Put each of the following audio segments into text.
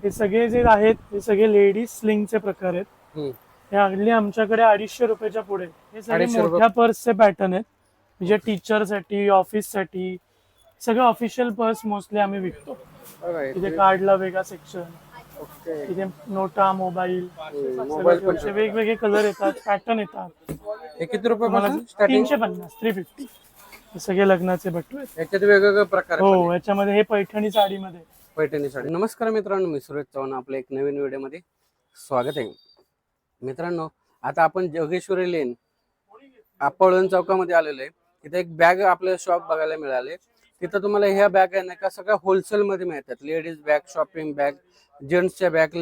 हे सगळे जे आहेत हे सगळे लेडीज स्लिंगचे प्रकार आहेत. हम्म. हे अगदी आमच्याकडे 250 रुपयाच्या पुढे. हे सगळे 250 रुपये. मोठ्या पर्सचे पॅटर्न आहेत, म्हणजे टीचरसाठी, ऑफिससाठी, सगळे ऑफिशियल पर्स मोस्टली आम्ही विकतो. बघा इथे इथे. कार्डला वेगळा सेक्शन, ओके. इथे नोटा, मोबाईल, मोबाईल पण सगळे वेगवेगळे कलर येतात, पॅटर्न येतात. हे किती तुम्हाला रुपयापासून स्टार्टिंग? 350, 350. हे सगळे लग्नाचे बटू आहेत. याच्यात वेगवेगळे प्रकार हो, आहेत. याच्यामध्ये हे पैठणी साडीमध्ये. पैठणी साडी. नमस्कार मित्रांनो, मी सुरेश चव्हाण, आपल्या एक नवीन व्हिडिओमध्ये स्वागत आहे. मित्रांनो, आता आपण जोगेश्वरी लेन आपळण चौकामध्ये आलेलो आहे. तिथे एक बॅग आपल्याला शॉप बघायला मिळाले. तिथं तुम्हाला ह्या बॅग आहे ना का सगळ्या होलसेल मध्ये मिळतात. लेडीज बॅग, शॉपिंग बॅग, जेंट्सच्या बॅग,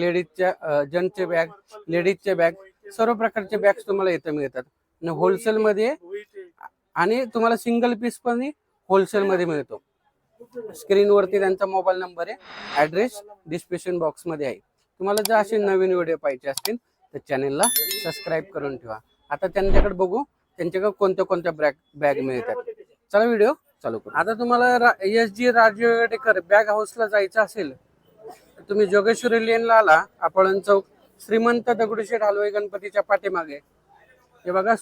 जेंट्सचे बॅग, लेडीजच्या बॅग, सर्व प्रकारचे बॅग्स तुम्हाला इथं मिळतात होलसेल मध्ये. आणि तुम्हाला सिंगल पीस पण होलसेल मध्ये मिळतो. स्क्रीनवरती त्यांचा मोबाईल नंबर आहे, ऍड्रेस डिस्क्रिप्शन बॉक्स मध्ये आहे. तुम्हाला जर असे नवीन व्हिडिओ पाहिजे असतील तर चॅनेलला सबस्क्राईब करून ठेवा. आता त्यांच्याकडे बघू त्यांच्याकडे कोणत्या कोणत्या बॅग मिळतात. चला व्हिडिओ चालू करू. आता तुम्हाला SG राजवेडेकर बॅग हाऊसला जायचं असेल तर तुम्ही जोगेश्वरी लेनला आला, आपळण चौक, श्रीमंत दगडूशेठ हलवाई गणपतीच्या पाठीमागे हे बघा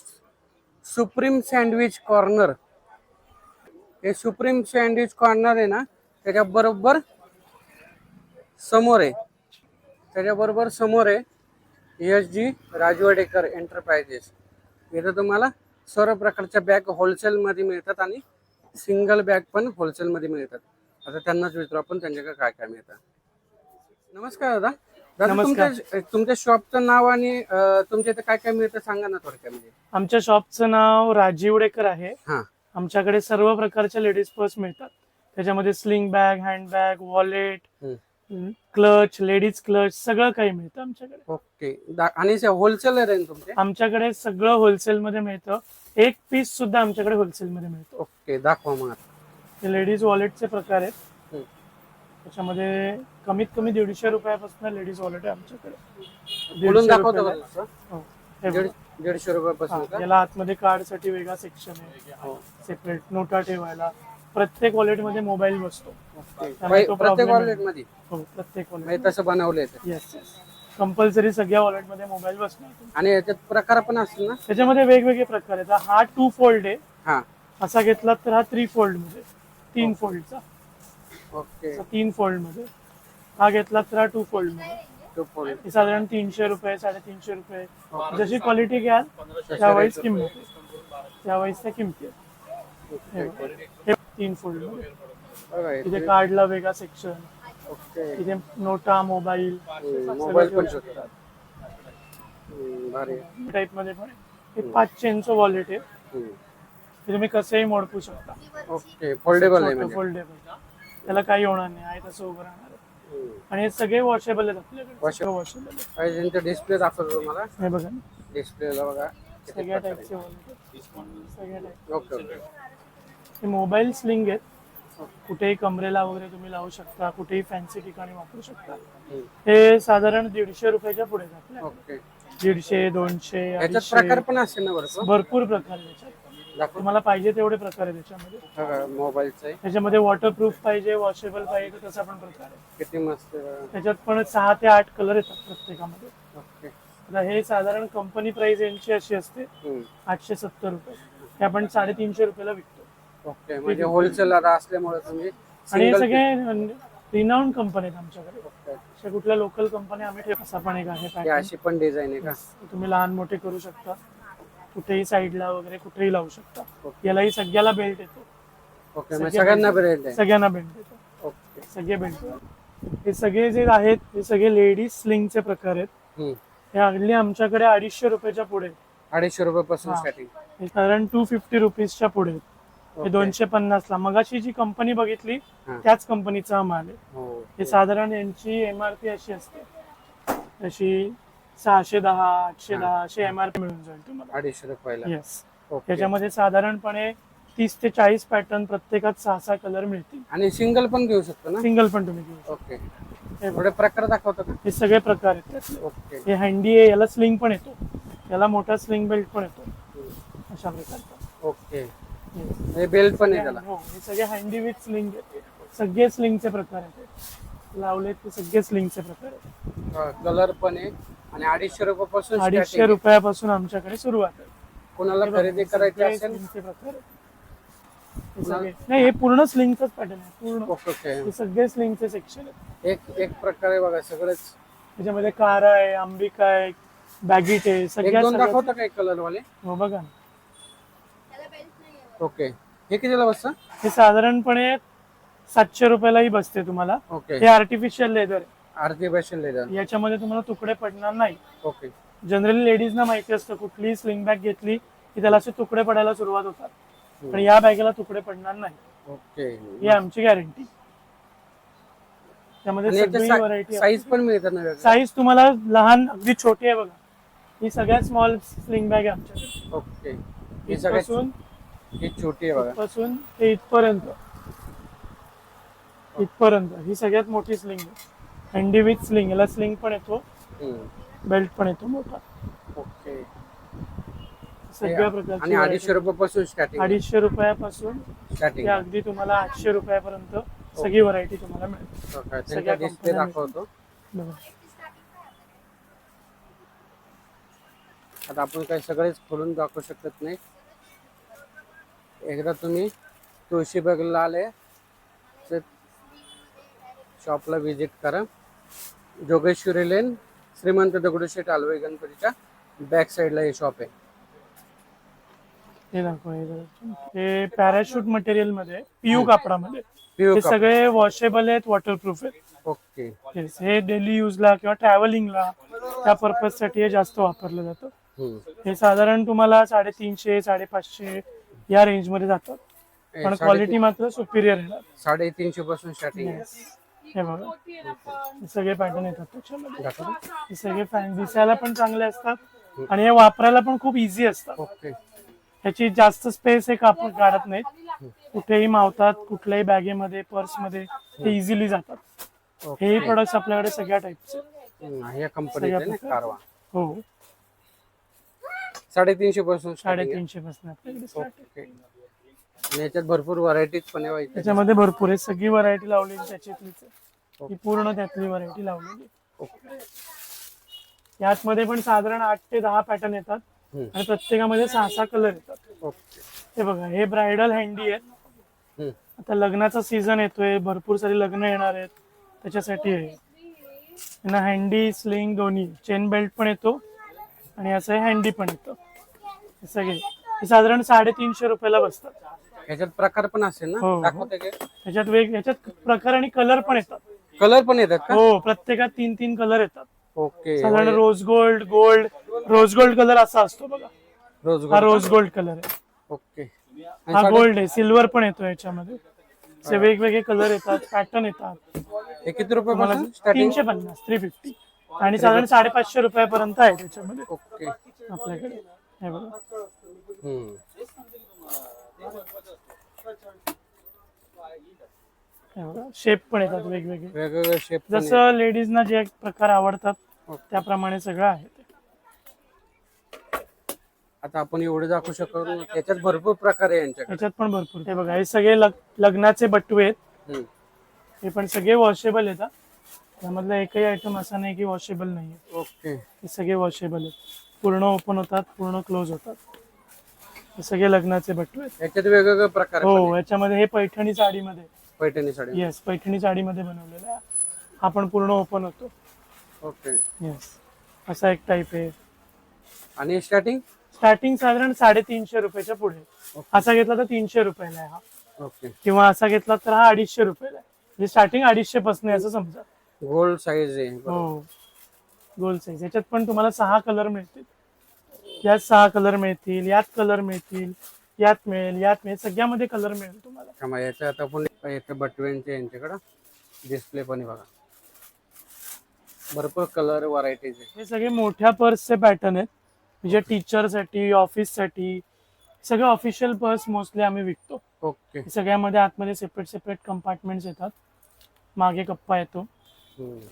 सुप्रीम सँडविच कॉर्नर. हे सुप्रीम सँडविच कॉर्नर आहे ना, त्याच्या बरोबर समोर आहे. SG Rajwadekar enterprises. इथं तुम्हाला सर्व प्रकारच्या बॅग होलसेल मध्ये मिळतात आणि सिंगल बॅग पण होलसेल मध्ये मिळतात. आता त्यांनाच विचारू आपण त्यांच्याकडे काय काय मिळतं. नमस्कार दादा. नमस्कार. तुमच्या शॉपचं नाव आणि तुमच्या इथे काय काय मिळतं सांगा ना थोडक्यामध्ये. आमच्या शॉपचं नाव राजीवडेकर आहे. हा. आमच्याकडे सर्व प्रकारच्या लेडीज पर्स मिळतात. त्याच्यामध्ये sling bag, hand bag, wallet, clutch, ladies clutch, सगळं काही मिळतं आमच्याकडे. ओके. आणि होलसेलर आहे तुमचे? आमच्याकडे सगळं होलसेल मध्ये मिळतं. एक पीस सुद्धा आमच्याकडे होलसेल मध्ये मिळतो. ओके, दाखवा मग. हे लेडीज वॉलेटचे प्रकार आहेत. त्याच्यामध्ये कमीत कमी 150 रुपयापासून लेडीज वॉलेट आहे आमच्याकडे. 150 रुपयापासून. याला आतमध्ये कार्ड साठी वेगळा सेक्शन आहे, सेपरेट नोटा ठेवायला. प्रत्येक वॉलेट मध्ये मोबाईल बसतो. प्रत्येक वॉलेट मध्ये? हो, प्रत्येक वॉलेट तसं बनवलंय. येस, कंपल्सरी सगळ्या वॉलेट मध्ये मोबाईल बसणार. आणि याच्यात प्रकार पण असतील ना? त्याच्यामध्ये वेगवेगळे प्रकार आहेत. हा 2 फोल्ड आहे. हा. असा घेतला तर हा 3 फोल्ड मध्ये, 3 फोल्डचा. ओके. 3 फोल्ड मध्ये. हा घेतला तर हा 2 फोल्ड मध्ये. हे साधारण 300 रुपये, 350 रुपये, जशी क्वालिटी घ्याल त्यावेळेस किंमत आहे, त्यावेळेस त्या किमती आहेत. 3 फोल्ड मध्ये. इथे कार्डला वेगळा सेक्शन, इथे नोटा, मोबाईल पण शकतात. टाईप मध्ये पण. हे 5 चेनचं वॉलेट आहे. हे तुम्ही कसंही मोडकू शकता. ओके. फोल्डेबल आहे. फोल्डेबल. त्याला काही होणार नाही, आहे तसं उभं राहणार. आणि हे सगळे वॉशेबल आहेत आपल्याकडे. वॉशेबल. डिस्प्ले दाखवतो तुम्हाला. हे बघा डिस्प्लेला बघा सगळ्या टाईपचे वॉलेट, सगळ्या टाईप. ओके. हे मोबाईल स्लिंग आहेत. कुठेही कमरेला वगैरे तुम्ही लावू शकता, कुठेही फॅन्सी ठिकाणी वापरू शकता. हे साधारण 150 रुपयाच्या पुढे जातात. ओके. 150, 200, याच्यात प्रकार पण असेल ना? भरपूर प्रकार आहे त्याच्यात. तुम्हाला पाहिजे तेवढे प्रकार आहे त्याच्यामध्ये. मोबाईलचं आहे. त्याच्यामध्ये वॉटरप्रूफ पाहिजे, वॉशेबल पाहिजे, तसा पण प्रकार आहे. किती मस्त. त्याच्यात पण 6 ते 8 कलर येतात प्रत्येकामध्ये. ओके. आता हे साधारण कंपनी प्राइस यांची अशी असते 870 रुपये. हे आपण 350 रुपयाला विकतो. ओके. म्हणजे होलसेलर असल्यामुळे तुम्ही. आणि हे सगळे रिनाउंड कंपनी आहेत आमच्याकडे. अशा कुठल्या लोकल कंपन्या आम्ही ठेवतो. असा पण एक आहे. अशी पण डिझाईन आहे का? तुम्ही लहान मोठे करू शकता, कुठेही साईडला वगैरे कुठेही लावू शकता. यालाही सगळ्याला बेल्ट येतो. ओके. सगळ्यांना बेल्ट येतो. ओके. सगळे बेल्ट. हे सगळे जे आहेत हे सगळे लेडीज स्लिंगचे प्रकार आहेत. हे अगदी आमच्याकडे 250 रुपयाच्या पुढे. 250 रुपयापासून स्टार्टिंग. हे साधारण 250 रुपीजच्या पुढे. हे 250 ला. मगाशी जी कंपनी बघितली त्याच कंपनीचा माल आहे. हे साधारण यांची MRP अशी असते, अशी 610, 810 अशी MRP मिळून जाईल तुम्हाला 250 रुपयाला. येस. त्याच्यामध्ये साधारणपणे 30 ते 40 पॅटर्न, प्रत्येकात 6-6 कलर मिळतील. आणि सिंगल पण घेऊ शकतो ना? सिंगल पण तुम्ही घेऊ. ओके. थोडे प्रकार दाखवतो का? हे सगळे प्रकार आहेत. ओके. हे हँडी आहे, याला स्लिंग पण येतो, याला मोठा स्लिंग बेल्ट पण येतो, अशा प्रकारचा. ओके. हे बेल्ट पण आहे त्याला. हो, हे सगळे हँडी विथ स्लिंग, सगळे स्लिंगचे प्रकार आहेत. लावलेत ते सगळे स्लिंगचे प्रकार आहेत. कलर पण आहे आणि 250 रुपयापासून 250 रुपयापासून आमच्याकडे सुरुवात आहे. कोणाला हे बघा, खरेदी हे करायची सगळे असेल स्लिंगचे प्रकार आहेत. हे सगळे नाही, हे पूर्ण स्लिंगचंच पॅटर्न आहे पूर्ण. ओके. हे सगळे स्लिंगचे सेक्शन आहेत. एक प्रकारे बघा सगळंच. त्याच्यामध्ये कारा आहे, अंबिका आहे, बॅगिट आहे, एक सगळ्या दोन सगळ्या- दाखवता काय कलर वाले? हो बघा ना. ओके. हे कितीला बसतं? हे साधारणपणे 700 रुपयालाही बसते तुम्हाला. ओके. हे आर्टिफिशियल लेदर आहे. Artificial leather. याच्यामध्ये तुम्हाला तुकडे पडणार नाही. ओके. जनरली लेडीजना माहिती असतं कुठलीही स्लिंग बॅग घेतली की त्याला असे तुकडे पडायला सुरुवात होतात, पण या बॅगेला तुकडे पडणार नाही. ओके. ही आमची गॅरंटी. त्यामध्ये सगळी व्हरायटी साईज पण मिळतात ना? साईज तुम्हाला लहान अगदी छोटी आहे बघा. ही सगळ्यात स्मॉल स्लिंग बॅग आहे आमच्याकडे. ओके. ही सगळ्यात ही छोटी आहे बघा. पासून ते इथपर्यंत ही सगळ्यात मोठी स्लिंग आहे. हँडी विथ स्लिंग. याला स्लिंग पण येतो, बेल्ट पण येतो मोठा. ओके. सगळ्या आणि प्रकारची 250 रुपयापासून स्टार्टिंग. 250 रुपयापासून स्टार्टिंग ते अगदी तुम्हाला 800 रुपयापर्यंत सगळी व्हरायटी तुम्हाला मिळेल. सगळ्या डिस्प्ले दाखवतो. बघा. आता आपण काही सगळेच खोलून दाखवू शकत नाही. एकदा तुम्ही तुळशीबागला आले तर शॉपला व्हिजिट करा. जोगेश्वरी लेन, श्रीमंत दगडूशेठ हलवाई गणपतीच्या बॅक साईडला हे शॉप आहे. हे दाखवा. हे पॅराशूट मटेरियल मध्ये, पीयू कापडामध्ये. PU हे सगळे वॉशेबल आहेत, वॉटरप्रूफ आहेत. ओके. Yes, हे डेली यूजला किंवा ट्रॅव्हलिंगला त्या पर्पज साठी हे जास्त वापरलं जातं. हे साधारण तुम्हाला 350 550 या रेंज मध्ये जातात, पण क्वालिटी मात्र सुपिरियर येणार. 350 पासून स्टार्टिंग आहे. हे बघा, हे सगळे पॅटर्न येतात त्याच्यामध्ये. हे सगळे फॅन दिसायला पण चांगले असतात आणि हे वापरायला पण खूप इझी असतात. ओके. ह्याची जास्त स्पेस हे कापड काढत नाहीत, कुठेही मावतात, कुठल्याही बॅगेमध्ये, पर्समध्ये ते इझिली जातात. हेही प्रोडक्ट्स आपल्याकडे सगळ्या टाईपचे. या कंपनीचे ना कारवा. हो, 350 पासून 350 पासून आपल्याकडे start आहे. आणि याच्यात भरपूर व्हरायटीज पण आहे. त्याच्यामध्ये भरपूर आहे, सगळी व्हरायटी लावलेली त्याच्यातलीच आहे. ही पूर्ण त्यातली व्हरायटी लावलेली. यातमध्ये पण साधारण 8 ते 10 पॅटर्न येतात आणि प्रत्येकामध्ये 6-6 कलर येतात. ओके. हे बघा, हे ब्रायडल हँडी आहेत. आता लग्नाचा सीझन येतोय, भरपूर सारी लग्न येणार आहेत, त्याच्यासाठी आहे. यांना हँडी स्लिंग दोन्ही, चेन बेल्ट पण येतो आणि असं हँडी पण येतं. हे सगळे हे साधारण 350 रुपयाला बसतात. याच्यात प्रकार पण असेल ना? हो. दाखवते काय? याच्यात प्रकार आणि कलर पण येतात. कलर पण येतात का? हो, प्रत्येकात 3-3 कलर येतात. ओके. साधारण रोज गोल्ड कलर असा असतो बघा. हा रोज गोल्ड कलर आहे. ओके. हा गोल्ड आहे, सिल्वर पण येतो याच्यामध्ये. असे वेगवेगळे कलर येतात, पॅटर्न येतात. हे किती रुपये मला स्टार्टिंग? 350 350 आणि साधारण 550 रुपयापर्यंत आहे त्याच्यामध्ये ओके. आपल्याकडे. हे बघा, शेप पण येतात वेगवेगळे. वेगवेगळे शेप. जसं लेडीजना जे प्रकार आवडतात त्याप्रमाणे सगळं आहे. आता आपण एवढे दाखवू शकतो, त्याच्यात भरपूर प्रकार आहे यांच्याकडे. याच्यात पण भरपूर. हे बघा, हे सगळे लग्नाचे बटवे आहेत. हे पण सगळे वॉशेबल येतात. त्यामधला एकही आयटम असा नाही की वॉशेबल नाही. ओके. हे सगळे वॉशेबल आहेत, पूर्ण ओपन होतात, पूर्ण क्लोज होतात. हे सगळे लग्नाचे बटवे आहेत. याच्यात वेगवेगळे प्रकार हो, याच्यामध्ये हे पैठणी साडीमध्ये. पैठणी साडी. येस, पैठणी साडीमध्ये बनवलेला आहे. हा पण पूर्ण ओपन होतो. ओके. येस, असा एक टाईप आहे. आणि स्टार्टिंग साधारण 350 रुपयाच्या पुढे. असा घेतला तर 300 रुपयाला आहे हा. ओके. किंवा असा घेतला तर हा 250 रुपयाला आहे. म्हणजे स्टार्टिंग 250 पासून आहे असं समजा. गोल्ड साईज आहे. हो, गोल्ड साईज. याच्यात पण तुम्हाला 6 कलर मिळतील. यात 6 कलर मिळतील, यात कलर मिळतील, यात मिळेल, सगळ्यामध्ये कलर मिळेल तुम्हाला. याच्यात आपण येते बटव्यांचे यांच्याकडं डिस्प्ले पण आहे बघा. भरपूर कलर व्हरायटीज आहे. हे सगळे मोठ्या पर्सचे पॅटर्न आहेत, म्हणजे टीचरसाठी, ऑफिससाठी. सगळे ऑफिशियल पर्स मोस्टली आम्ही विकतो. ओके. सगळ्यामध्ये आतमध्ये सेपरेट कंपार्टमेंट्स येतात, मागे कप्पा येतो.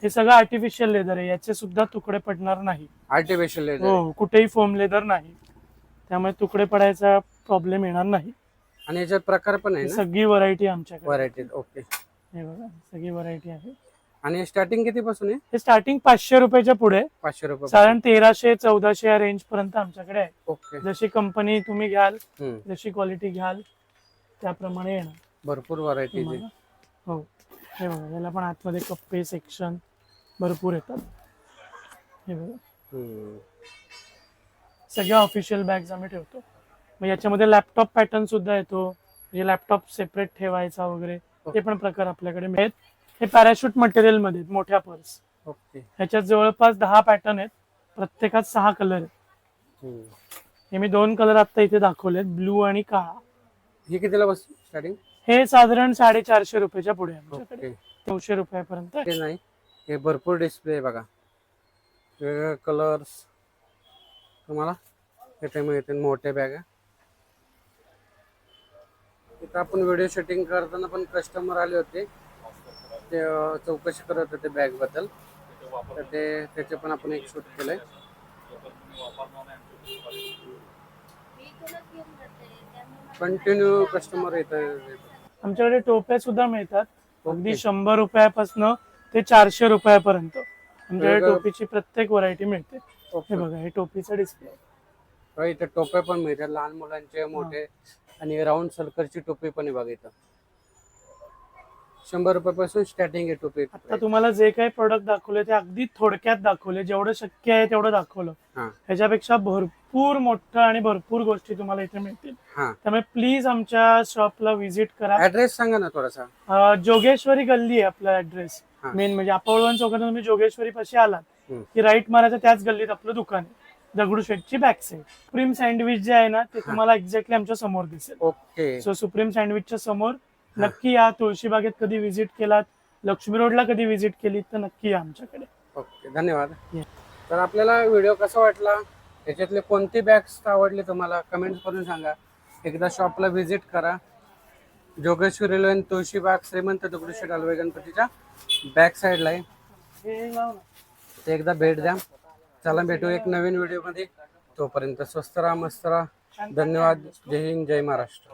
हे सगळं आर्टिफिशियल लेदर आहे, याचे सुद्धा तुकडे पडणार नाही. Artificial leather. हो, कुठेही फोम लेदर नाही, त्यामुळे तुकडे पडायचा प्रॉब्लेम येणार नाही. आणि याच्यात प्रकार पण आहे ना? सगळी व्हरायटी आमच्याकडे. व्हरायटी. ओके. हे बघा, सगळी व्हरायटी आहे. आणि स्टार्टिंग किती पासून आहे? हे स्टार्टिंग 500 रुपयाच्या पुढे, 500 रुपये. साधारण 1300-1400 या रेंज पर्यंत आमच्याकडे आहे. ओके. जशी कंपनी तुम्ही घ्याल, हम्म. जशी क्वालिटी घ्याल त्याप्रमाणे येणार भरपूर व्हरायटी तुम्हाला. हो, हे बघा, याला पण आतमध्ये कप्पे सेक्शन भरपूर येतात. हे बघा, सगळ्या ऑफिशियल बॅग्स आम्ही ठेवतो. मग याच्यामध्ये लॅपटॉप पॅटर्न सुद्धा येतो, म्हणजे लॅपटॉप सेपरेट ठेवायचा वगैरे ते पण प्रकार आपल्याकडे मिळेल. हे पॅराशूट मटेरियल मध्ये आहेत, मोठ्या पर्स. ओके. ह्याच्यात जवळपास 10 पॅटर्न आहेत, प्रत्येकात 6 कलर आहेत. हे मी 2 कलर आता इथे दाखवलेत, ब्लू आणि काळा. हे कितीला बसतो स्टार्टिंग? हे साधारण 450 रुपयाच्या पुढे आहे आमच्याकडे, 900 रुपयापर्यंत. ते नाही, हे भरपूर डिस्प्ले आहे बघा, वेगवेगळे कलर्स तुम्हाला इथे मिळतील. मोठ्या बॅग इथं आपण व्हिडिओ शूटिंग करताना पण कस्टमर आले होते, ते चौकशी करत होते बॅग बद्दल, तर त्याचे पण आपण एक शूट केलंय. कंटिन्यू कस्टमर येतात. आमच्याकडे टोप्या सुद्धा मिळतात, अगदी 100 रुपयापासून ते 400 रुपयापर्यंत आमच्याकडे टोपीची प्रत्येक व्हरायटी मिळते. हे बघा, हे टोपीचा डिस्प्ले. इथे टोप्या पण मिळतात, लहान मुलांचे, मोठे, आणि राऊंड सर्कलची टोपी पण आहे बघा. इथं 100 रुपयापासून स्टार्टिंग आहे टोपी. आता तुम्हाला जे काही प्रोडक्ट दाखवले ते अगदी थोडक्यात दाखवले, जेवढं शक्य आहे तेवढं दाखवलं. ह्याच्यापेक्षा भरपूर मोठं आणि भरपूर गोष्टी तुम्हाला इथे मिळतील. त्यामुळे प्लीज आमच्या शॉपला व्हिजिट करा. ऍड्रेस सांगा ना थोडासा. जोगेश्वरी गल्ली आहे आपला ऍड्रेस. मेन म्हणजे अपोळवन चौकातून तुम्ही जोगेश्वरी पाशी आलात की राईट मारायचं, त्याच गल्लीत आपलं दुकान आहे, दगडूशेठची बॅक साईड. सुप्रीम सँडविच जे आहे ना ते तुम्हाला एक्झॅक्टली आमच्या समोर दिसेल. ओके. सो सुप्रीम सँडविचच्या समोर नक्की या. तुळशीबागेत कधी व्हिजिट केलात, लक्ष्मी रोडला कधी व्हिजिट केली तर नक्की या आमच्याकडे. ओके, धन्यवाद. तर आपल्याला व्हिडिओ कसा वाटला, याच्यातले कोणती बॅग्स आवडली तुम्हाला कमेंट करून सांगा. एकदा शॉपला व्हिजिट करा. जोगेश्वरी लेन, तुळशीबाग, श्रीमंत दगडूशेठ हलवाई गणपतीच्या बॅक साईडला आहे. ते एकदा भेट द्या. चला, भेटू एक नवीन व्हिडिओ मध्ये. तोपर्यंत स्वस्त राहा, मस्त राहा. धन्यवाद. जय हिंद, जय महाराष्ट्र.